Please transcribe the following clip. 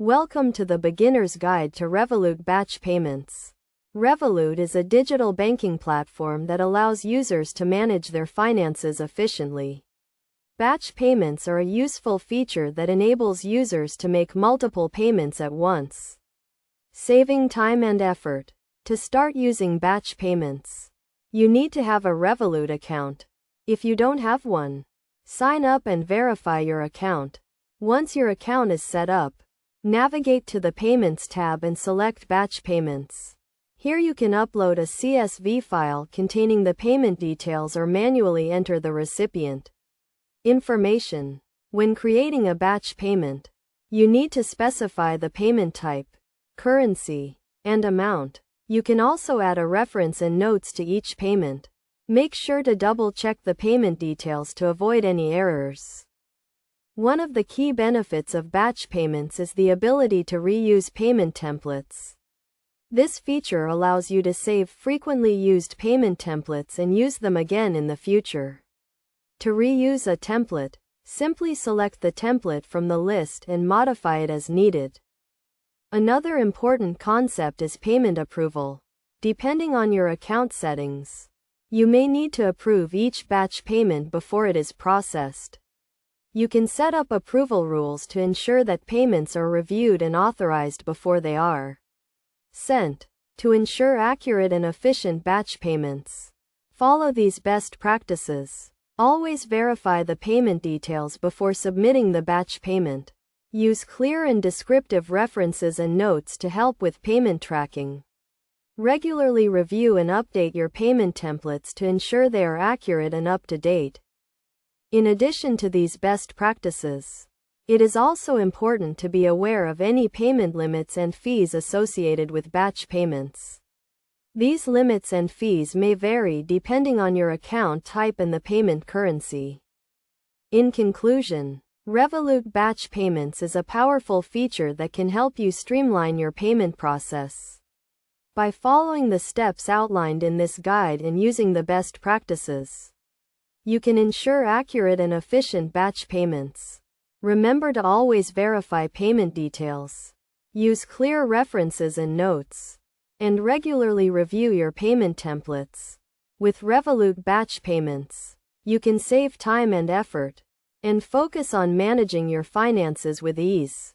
Welcome to the Beginner's Guide to Revolut Batch Payments. Revolut is a digital banking platform that allows users to manage their finances efficiently. Batch payments are a useful feature that enables users to make multiple payments at once, saving time and effort. To start using batch payments, you need to have a Revolut account. If you don't have one, sign up and verify your account. Once your account is set up, navigate to the Payments tab and select Batch Payments. Here you can upload a CSV file containing the payment details or manually enter the recipient information. When creating a batch payment, you need to specify the payment type, currency, and amount. You can also add a reference and notes to each payment. Make sure to double-check the payment details to avoid any errors. One of the key benefits of batch payments is the ability to reuse payment templates. This feature allows you to save frequently used payment templates and use them again in the future. To reuse a template, simply select the template from the list and modify it as needed. Another important concept is payment approval. Depending on your account settings, you may need to approve each batch payment before it is processed. You can set up approval rules to ensure that payments are reviewed and authorized before they are sent. To ensure accurate and efficient batch payments, follow these best practices. Always verify the payment details before submitting the batch payment. Use clear and descriptive references and notes to help with payment tracking. Regularly review and update your payment templates to ensure they are accurate and up to date. In addition to these best practices, it is also important to be aware of any payment limits and fees associated with batch payments. These limits and fees may vary depending on your account type and the payment currency. In conclusion, Revolut Batch Payments is a powerful feature that can help you streamline your payment process. By following the steps outlined in this guide and using the best practices, you can ensure accurate and efficient batch payments. Remember to always verify payment details, use clear references and notes, and regularly review your payment templates. With Revolut Batch Payments, you can save time and effort, and focus on managing your finances with ease.